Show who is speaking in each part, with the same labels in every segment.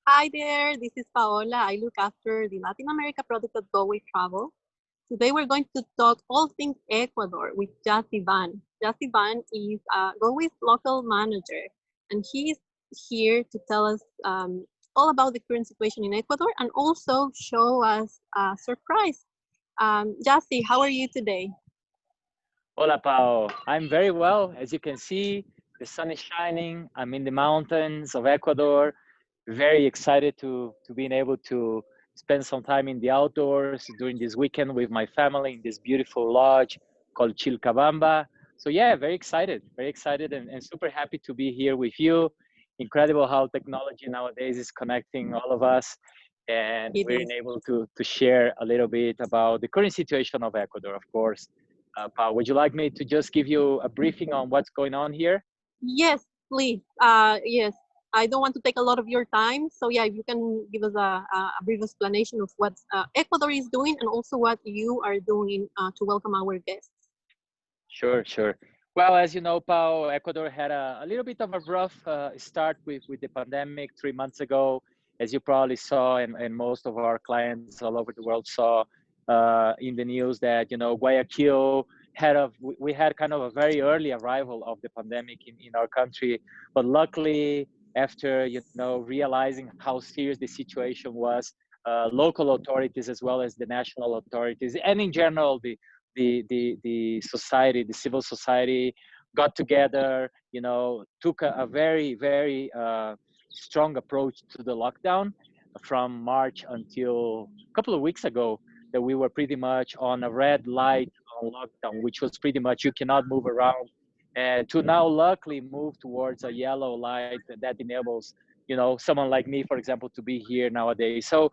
Speaker 1: Hi there, this is Paola. I look after the Latin America product at Go with Travel. Today we're going to talk all things Ecuador with Jascivan. Jascivan is Go's local manager, and he is here to tell us all about the current situation in Ecuador and also show us a surprise. Jassi, how are you today?
Speaker 2: Hola, Pao. I'm very well. As you can see, the sun is shining. I'm in the mountains of Ecuador. Very excited to being able to spend some time in the outdoors during this weekend with my family in this beautiful lodge called Chilcabamba. So yeah, very excited and super happy to be here with you. Incredible how technology nowadays is connecting all of us. And
Speaker 1: It
Speaker 2: we're
Speaker 1: is.
Speaker 2: able to share a little bit about the current situation of Ecuador, of course. Pao, would you like me to just give you a briefing on what's going on here?
Speaker 1: Yes, please. Yes, I don't want to take a lot of your time. So yeah, if you can give us a brief explanation of what Ecuador is doing and also what you are doing to welcome our guests.
Speaker 2: Sure, sure. Well, as you know, Pao, Ecuador had a little bit of a rough start with the pandemic 3 months ago. As you probably saw, and most of our clients all over the world saw in the news that, Guayaquil we had kind of a very early arrival of the pandemic in our country. But luckily, after, realizing how serious the situation was, local authorities as well as the national authorities, and in general, the society, the civil society got together, took a very, very strong approach to the lockdown from March until a couple of weeks ago, that we were pretty much on a red light on lockdown, which was pretty much you cannot move around, and to now luckily move towards a yellow light that enables, someone like me, for example, to be here nowadays. So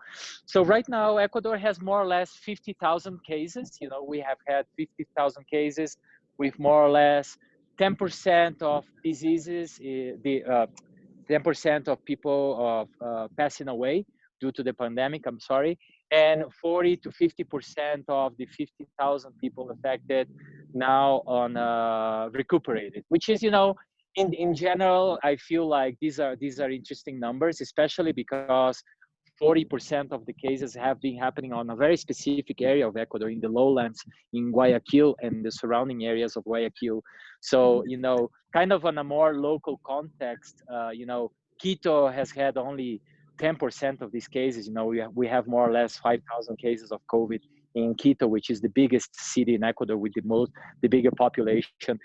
Speaker 2: right now, Ecuador has more or less 50,000 cases. We have had 50,000 cases with more or less 10% of diseases, 10% of people passing away due to the pandemic, I'm sorry, and 40 to 50% of the 50,000 people affected now on recuperated, which is, in general, I feel like these are interesting numbers, especially because 40% of the cases have been happening on a very specific area of Ecuador, in the lowlands, in Guayaquil and the surrounding areas of Guayaquil. So, kind of on a more local context, Quito has had only 10% of these cases. We have more or less 5,000 cases of COVID in Quito, which is the biggest city in Ecuador with the bigger population.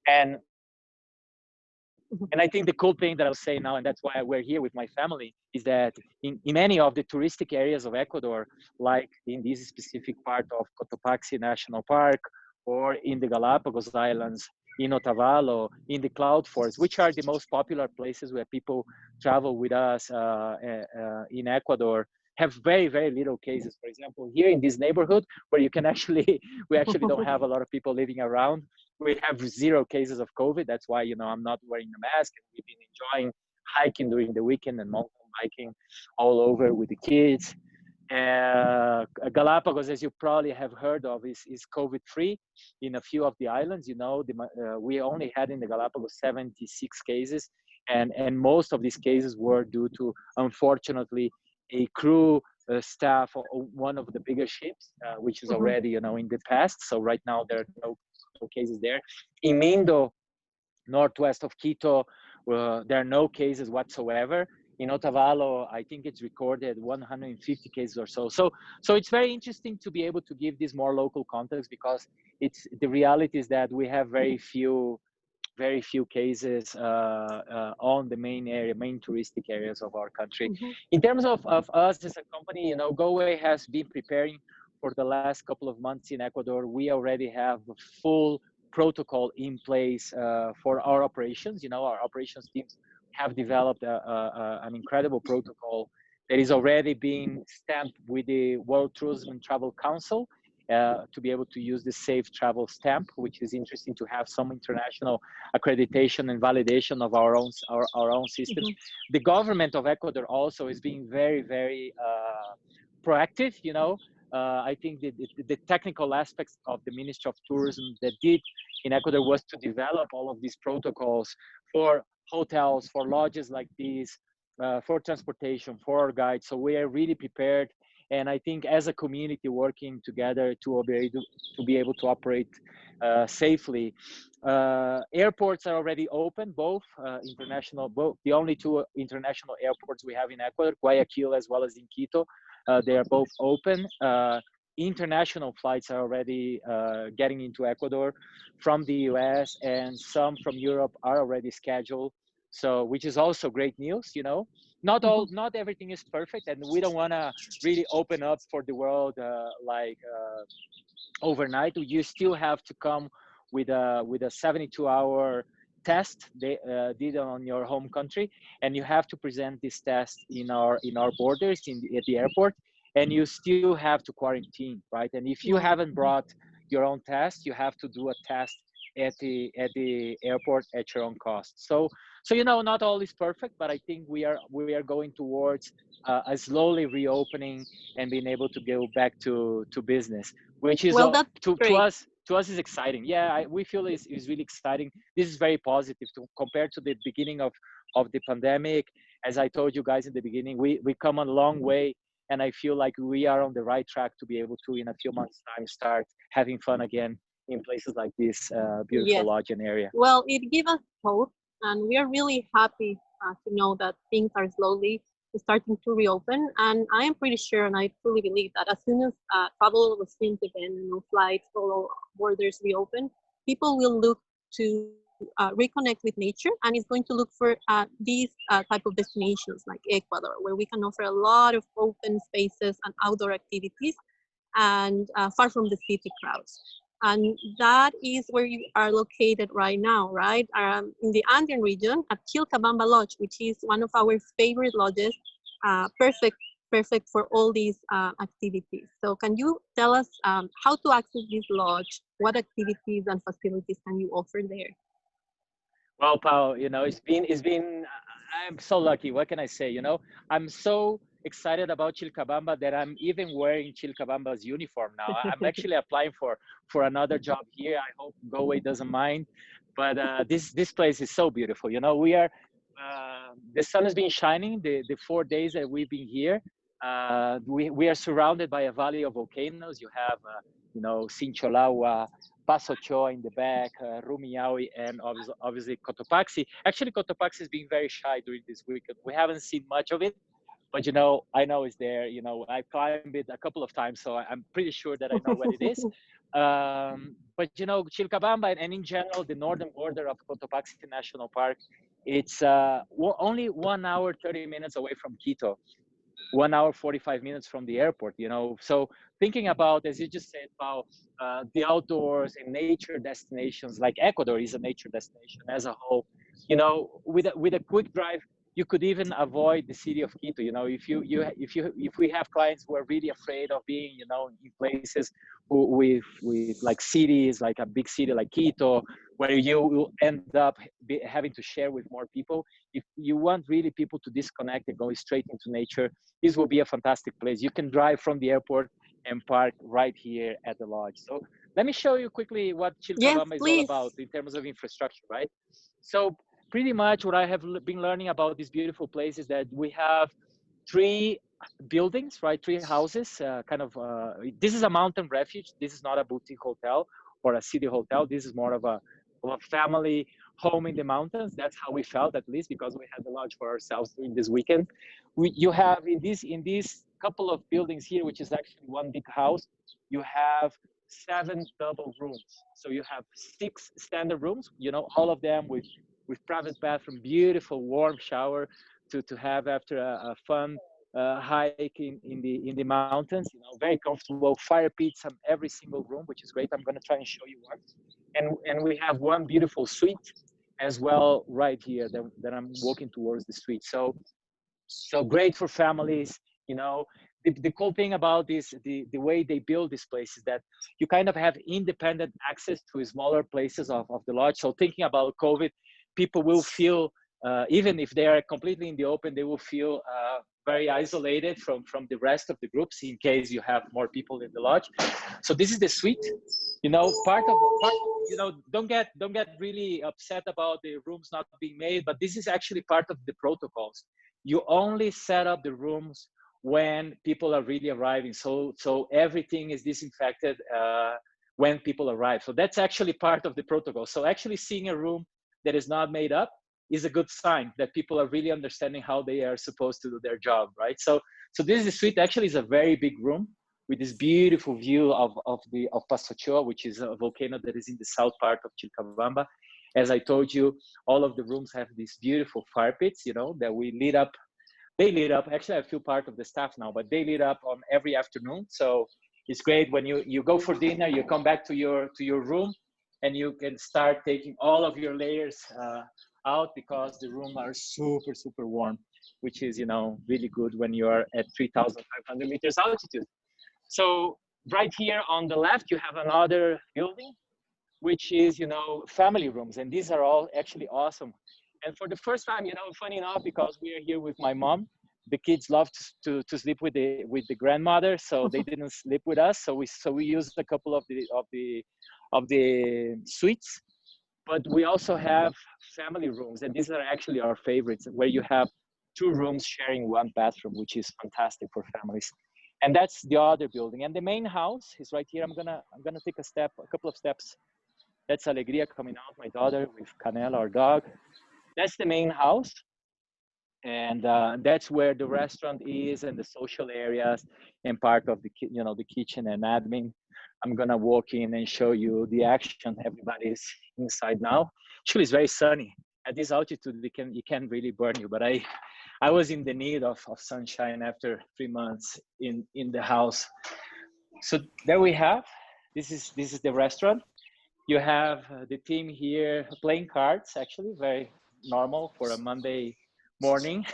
Speaker 2: And and I think the cool thing that I'll say now, and that's why we're here with my family, is that in many of the touristic areas of Ecuador, like in this specific part of Cotopaxi National Park, or in the Galapagos Islands, in Otavalo, in the Cloud Forest, which are the most popular places where people travel with us in Ecuador, have very, very little cases. For example, here in this neighborhood, where you can actually, we actually don't have a lot of people living around, we have 0 cases of COVID. That's why, I'm not wearing a mask. And we've been enjoying hiking during the weekend and mountain biking all over with the kids. Galapagos, as you probably have heard of, is COVID-free in a few of the islands. We only had in the Galapagos 76 cases, and most of these cases were due to, unfortunately, a crew staff of one of the bigger ships, which is
Speaker 1: Mhm.
Speaker 2: already, in the past. So right now there are no cases there. In Mindo, northwest of Quito, there are no cases whatsoever. In Otavalo, I think it's recorded 150 cases or so. So it's very interesting to be able to give this more local context, because it's the reality is that we have very few cases on the main touristic areas of our country.
Speaker 1: Mhm.
Speaker 2: In terms of us as a company, GoAway has been preparing for the last couple of months in Ecuador. We already have a full protocol in place for our operations. Our operations teams have developed an incredible protocol that is already being stamped with the World Tourism and Travel Council, to be able to use the safe travel stamp, which is interesting to have some international accreditation and validation of our own systems.
Speaker 1: Mhm.
Speaker 2: The government of Ecuador also is being very, very proactive. I think the technical aspects of the Ministry of Tourism that did in Ecuador was to develop all of these protocols for hotels, for lodges like these, for transportation, for our guides. So we are really prepared. And I think as a community working together to be able to operate safely. Airports are already open, both international, both the only two international airports we have in Ecuador, Guayaquil as well as in Quito. They are both open. International flights are already getting into Ecuador from the US, and some from Europe are already scheduled. So, which is also great news, you know. Not everything is perfect, and we don't want to really open up for the world overnight. You still have to come with a 72-hour test they did on your home country, and you have to present this test in our borders at the airport, and you still have to quarantine, right? And if you
Speaker 1: Wow.
Speaker 2: haven't brought your own test, you have to do a test at the airport at your own cost. So you know, not all is perfect, but I think we are going towards a slowly reopening and being able to go back to business, which is
Speaker 1: Well, that's great.
Speaker 2: to us is exciting. Yeah, we feel is really exciting. This is very positive compared to the beginning of the pandemic. As I told you guys in the beginning, we come a long way, and I feel like we are on the right track to be able to, in a few months' time, start having fun again in places like this beautiful
Speaker 1: Yes.
Speaker 2: lodge and area.
Speaker 1: Well, it gives us hope, and we are really happy to know that things are slowly starting to reopen. And I am pretty sure, and I truly believe that as soon as travel resumes again, you know, flights, all borders reopen, people will look to reconnect with nature, and is going to look for these type of destinations like Ecuador, where we can offer a lot of open spaces and outdoor activities, and far from the city crowds. And that is where you are located right now, right? In the Andean region at Chilcabamba Lodge, which is one of our favorite lodges, perfect for all these activities. So can you tell us how to access this lodge? What activities and facilities can you offer there?
Speaker 2: Well, Paul, you know, I'm so lucky. What can I say? You know, I'm so excited about Chilcabamba that I'm even wearing Chilcabamba's uniform now. I'm actually applying for another job here. I hope Galway doesn't mind, but this place is so beautiful. You know, the sun has been shining the 4 days that we've been here. We are surrounded by a valley of volcanoes. You have, you know, Sincholagua, Paso Choa in the back, Rumiaui, and obviously Cotopaxi. Actually, Cotopaxi has been very shy during this weekend. We haven't seen much of it, but you know, I know it's there. You know, I climbed it a couple of times, so I'm pretty sure that I know what it is. But you know, Chilcabamba and in general, the northern border of Cotopaxi National Park, it's only 1 hour 30 minutes away from Quito. 1 hour 45 minutes from the airport, you know. So thinking about, as you just said, about the outdoors and nature destinations, like Ecuador is a nature destination as a whole, you know, with a quick drive, you could even avoid the city of Quito. You know, if we have clients who are really afraid of being, you know, in places with like cities, like a big city like Quito, where you will end up having to share with more people. If you want really people to disconnect and go straight into nature, this will be a fantastic place. You can drive from the airport and park right here at the lodge. So let me show you quickly what
Speaker 1: Yes,
Speaker 2: Chilcabamba is all
Speaker 1: please.
Speaker 2: about in terms of infrastructure, right? So pretty much what I have been learning about this beautiful place is that we have 3 buildings, right? 3 houses, this is a mountain refuge. This is not a boutique hotel or a city hotel. This is more of a family home in the mountains. That's how we felt, at least, because we had the lodge for ourselves during this weekend. You have in this couple of buildings here, which is actually one big house, you have 7 double rooms. So you have 6 standard rooms, you know, all of them with private bathroom, beautiful warm shower to have after a fun hike in the mountains. You know, very comfortable, fire pits on every single room, which is great. I'm going to try and show you one. And we have one beautiful suite as well right here that I'm walking towards the street. So great for families. You know, the cool thing about this, the way they build this place is that you kind of have independent access to smaller places of the lodge. So thinking about COVID, people will feel, even if they are completely in the open, they will feel very isolated from the rest of the groups in case you have more people in the lodge. So this is the suite. You know, part of you know, don't get really upset about the rooms not being made, but this is actually part of the protocols. you only set up the rooms when people are really arriving. So everything is disinfected when people arrive. So that's actually part of the protocol. So actually seeing a room that is not made up is a good sign that people are really understanding how they are supposed to do their job, right? So this is the suite. Actually is a very big room with this beautiful view of Pasto Ochoa, which is a volcano that is in the south part of Chilcabamba. As I told you, all of the rooms have these beautiful fire pits, you know, that we lit up. They lit up. Actually, I feel part of the staff now, but they lit up on every afternoon. So it's great when you go for dinner, you come back to your room, and you can start taking all of your layers out, because the rooms are super warm, which is, you know, really good when you are at 3,500 meters altitude. So right here on the left, you have another building, which is, you know, family rooms. And these are all actually awesome. And for the first time, you know, funny enough, because we are here with my mom, the kids love to sleep with the grandmother, so they didn't sleep with us. So we used a couple of the suites, but we also have family rooms, and these are actually our favorites, where you have 2 rooms sharing 1 bathroom, which is fantastic for families. And that's the other building. And the main house is right here. I'm gonna take a couple of steps. That's Alegria coming out, my daughter, with Canela, our dog. That's the main house. And that's where the restaurant is, and the social areas, and part of the the kitchen and admin. I'm gonna walk in and show you the action. Everybody's inside now. Actually, it's very sunny at this altitude. It can really burn you. But I was in the need of sunshine after 3 months in the house. So there we have. This is the restaurant. You have the team here playing cards. Actually, very normal for a Monday morning.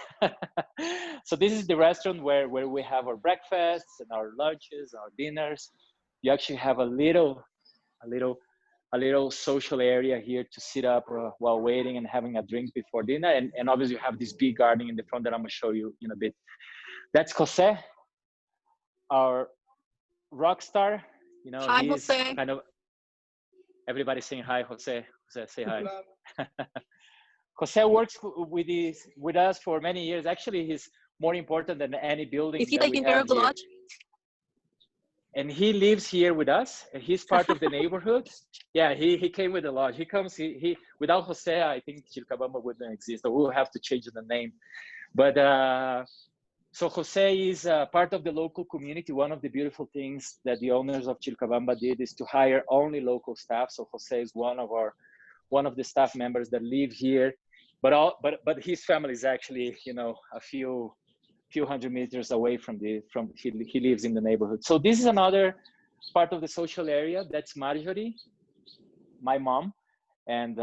Speaker 2: So this is the restaurant where we have our breakfasts and our lunches, our dinners. You actually have a little social area here to sit up while waiting and having a drink before dinner. And obviously you have this big garden in the front that I'm gonna show you in a bit. That's Jose, our rock star. You know,
Speaker 1: Hi,
Speaker 2: he's
Speaker 1: Jose.
Speaker 2: kind of, everybody saying hi, Jose. Jose, say hi. Jose works with us for many years. Actually, he's more important than any building.
Speaker 1: Is he
Speaker 2: that we
Speaker 1: taking care
Speaker 2: have
Speaker 1: of the
Speaker 2: here.
Speaker 1: lodge?
Speaker 2: And he lives here with us. And he's part of the neighborhood. Yeah, he came with the lodge. He comes. He without Jose, I think Chilcabamba wouldn't exist. So we'll have to change the name. But so Jose is part of the local community. One of the beautiful things that the owners of Chilcabamba did is to hire only local staff. So Jose is one of the staff members that live here. But his family is actually, you know, a few hundred meters away from he lives in the neighborhood. So this is another part of the social area. That's Marjorie, my mom, and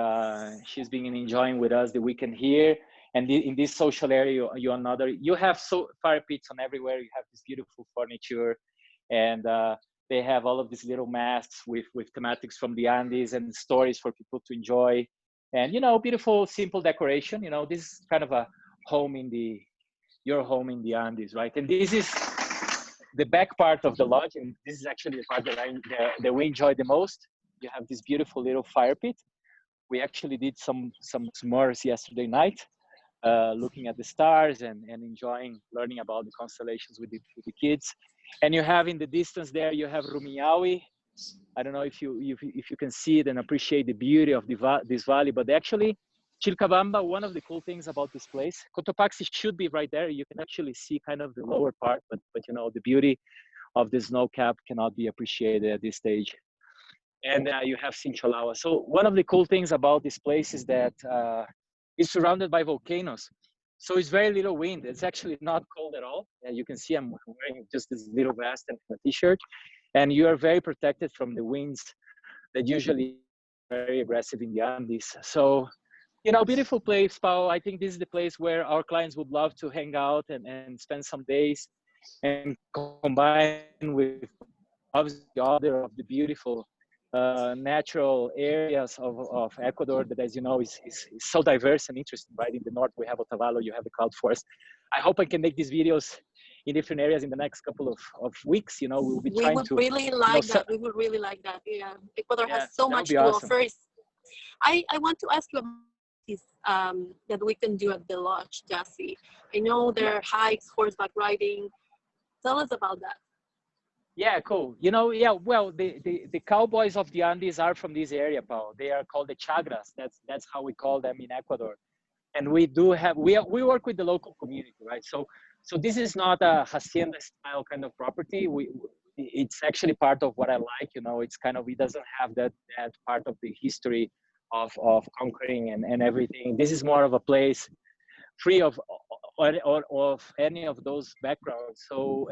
Speaker 2: she's been enjoying with us the weekend here. And in this social area, you have fire pits on everywhere. You have this beautiful furniture, and they have all of these little masks with thematics from the Andes and stories for people to enjoy. And, you know, beautiful, simple decoration. You know, this is kind of a home your home in the Andes, right? And this is the back part of the lodge. And this is actually the part that we enjoy the most. You have this beautiful little fire pit. We actually did some s'mores yesterday night, looking at the stars and learning about the constellations with the kids. And you have in the distance there, you have Rumiawi. I don't know if you can see it and appreciate the beauty of this valley, but actually Chilcabamba, one of the cool things about this place, Cotopaxi should be right there. You can actually see kind of the lower part, but you know, the beauty of the snow cap cannot be appreciated at this stage. And you have Sincholagua. So one of the cool things about this place is that it's surrounded by volcanoes. So it's very little wind. It's actually not cold at all. You can see I'm wearing just this little vest and a t-shirt. And you are very protected from the winds that usually are very aggressive in the Andes. So, you know, beautiful place, Pao. I think this is the place where our clients would love to hang out and spend some days and combine with obviously other of the beautiful natural areas of Ecuador that, as you know, is so diverse and interesting, right? In the north, we have Otavalo, you have the cloud forest. I hope I can make these videos in different areas in the next couple of weeks. You know, we'll be trying to.
Speaker 1: We would really like that. We would really like that. Yeah, Ecuador has so much to
Speaker 2: awesome.
Speaker 1: offer. I want to ask you that we can do at the lodge, Jassi? I know there are hikes, horseback riding. Tell us about that.
Speaker 2: Yeah, cool. You know, yeah, well, the cowboys of the Andes are from this area, Paul. They are called the Chagras. That's how we call them in Ecuador. And we do have, we work with the local community, right? So this is not a hacienda style kind of property. It's actually part of what I like, you know, it's kind of, it doesn't have that part of the history of conquering and everything. This is more of a place free of any of those backgrounds. So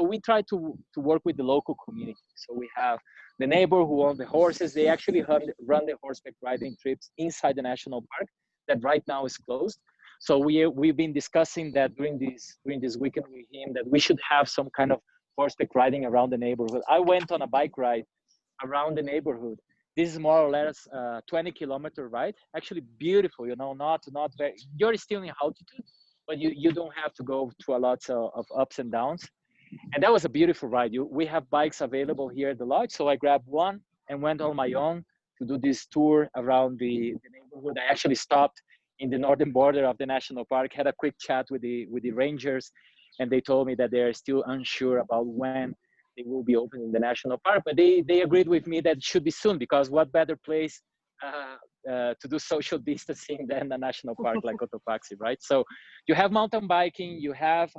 Speaker 2: we try to work with the local community. So we have the neighbor who own the horses. They actually run the horseback riding trips inside the national park that right now is closed. So we've been discussing that during this weekend with him, that we should have some kind of horseback riding around the neighborhood. I went on a bike ride around the neighborhood. This is more or less 20-kilometer ride. Actually beautiful, you know, not very, you're still in altitude, but you don't have to go through a lot of ups and downs. And that was a beautiful ride. We have bikes available here at the lodge. So I grabbed one and went on my own to do this tour around the neighborhood. I actually stopped in the northern border of the national park, had a quick chat with the rangers, and they told me that they're still unsure about when they will be opening the national park, but they agreed with me that it should be soon, because what better place to do social distancing than a national park like Cotopaxi, right? So you have mountain biking, you have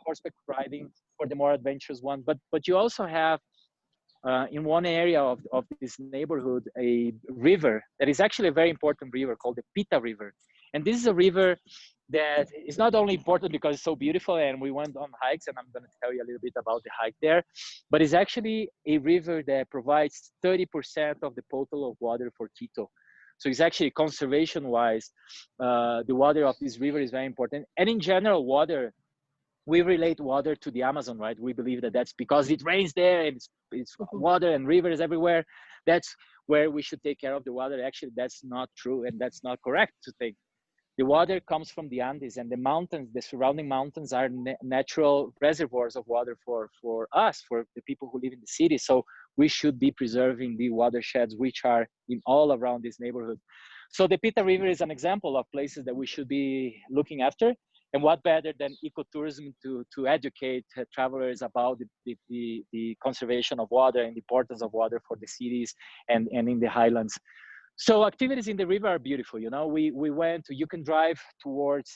Speaker 2: horseback riding for the more adventurous one, but you also have in one area of this neighborhood a river that is actually a very important river called the Pita River. And this is a river that is not only important because it's so beautiful and we went on hikes, and I'm going to tell you a little bit about the hike there, but it's actually a river that provides 30% of the total of water for Quito. So it's actually conservation wise, the water of this river is very important. And in general, water, we relate water to the Amazon, right? We believe that that's because it rains there and it's water and rivers everywhere. That's where we should take care of the water. Actually, that's not true, and that's not correct to think. The water comes from the Andes, and the mountains, the surrounding mountains are natural reservoirs of water for us, for the people who live in the city. So we should be preserving the watersheds, which are in all around this neighborhood. So the Pita River is an example of places that we should be looking after. And what better than ecotourism to educate travelers about the conservation of water and the importance of water for the cities and in the highlands. So activities in the river are beautiful. You know, we went to, you can drive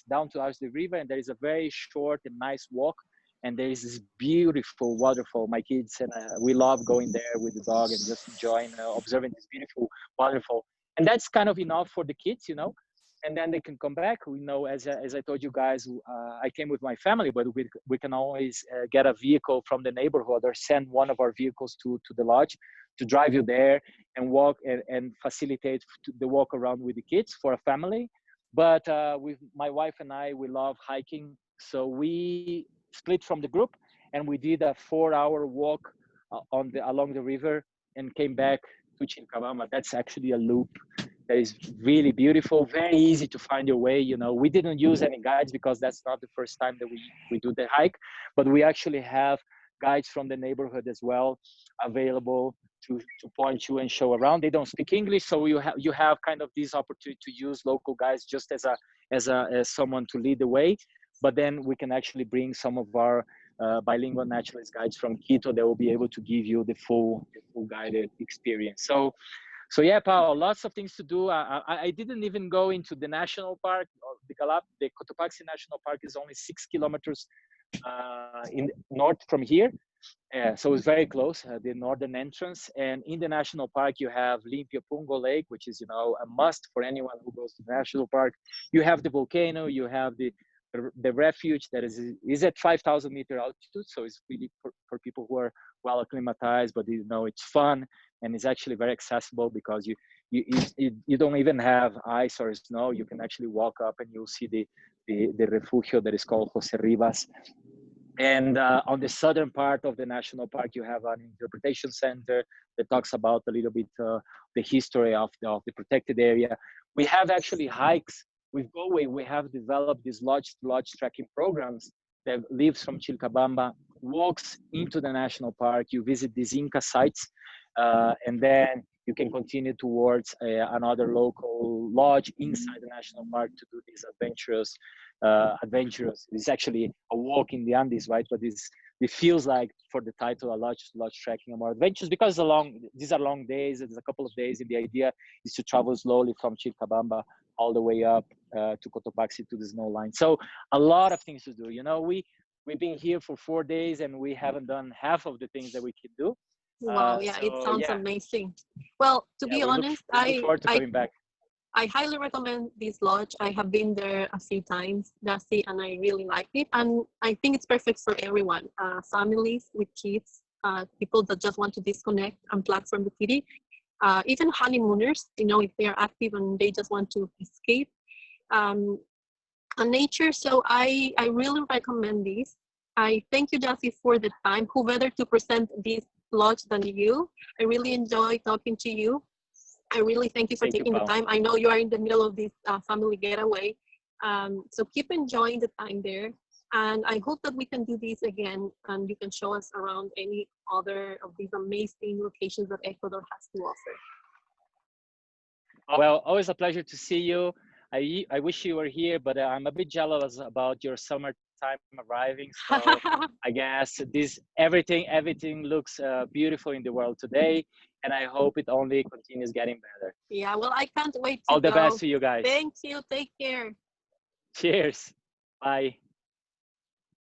Speaker 2: down towards the river, and there is a very short and nice walk. And there is this beautiful waterfall. My kids and we love going there with the dog and just enjoying, observing this beautiful waterfall. And that's kind of enough for the kids, you know. And then they can come back. We know, as I told you guys, I came with my family, but we can always get a vehicle from the neighborhood or send one of our vehicles to the lodge to drive you there and walk and facilitate the walk around with the kids for a family. But with my wife and I, we love hiking. So we split from the group and we did a 4-hour walk along the river and came back to Chilcabamba. That's actually a loop that is really beautiful, very easy to find your way. You know, we didn't use any guides because that's not the first time that we do the hike, but we actually have guides from the neighborhood as well available to point you and show around. They don't speak English, so you have kind of this opportunity to use local guides just as someone to lead the way. But then we can actually bring some of our bilingual naturalist guides from Quito that will be able to give you the full guided experience. So yeah, Paul, lots of things to do. I didn't even go into the national park. The Cotopaxi National Park is only 6 kilometers in north from here. So it's very close, the northern entrance. And in the national park, you have Limpio Pungo Lake, which is, you know, a must for anyone who goes to the national park. You have the volcano, you have the refuge that is at 5,000 meter altitude. So it's really for people who are well acclimatized, but you know, it's fun. And it's actually very accessible because you don't even have ice or snow. You can actually walk up and you'll see the refugio that is called Jose Rivas. And on the southern part of the national park, you have an interpretation center that talks about a little bit the history of the protected area. We have actually hikes with Galway. We have developed these lodge trekking programs that lives from Chilcabamba, walks into the national park. You visit these Inca sites, and then you can continue towards another local lodge inside the national park to do these adventurous. It's actually a walk in the Andes, right? But it feels like, for the title, a lodge trekking and more adventures, because these are long days. It's a couple of days, and the idea is to travel slowly from Chilcabamba all the way up to Cotopaxi to the snow line. So a lot of things to do. You know, we've been here for 4 days and we haven't done half of the things that we could do.
Speaker 1: Wow, yeah, it sounds amazing. Well, to be honest,
Speaker 2: we look forward to coming back.
Speaker 1: I highly recommend this lodge. I have been there a few times, Jassi, and I really like it. And I think it's perfect for everyone, families with kids, people that just want to disconnect, unplug from the city, even honeymooners, you know, if they are active and they just want to escape nature. So I really recommend this. I thank you, Jassi, for the time. Who better to present this lodge than you? I really enjoy talking to you. I really thank you for taking the time. I know you are in the middle of this family getaway. So keep enjoying the time there. And I hope that we can do this again and you can show us around any other of these amazing locations that Ecuador has to offer.
Speaker 2: Well, always a pleasure to see you. I wish you were here, but I'm a bit jealous about your summertime arriving. So I guess everything looks beautiful in the world today, and I hope it only continues getting better.
Speaker 1: Yeah, well, I can't wait to
Speaker 2: All the
Speaker 1: go.
Speaker 2: best to you guys.
Speaker 1: Thank you. Take care.
Speaker 2: Cheers. Bye.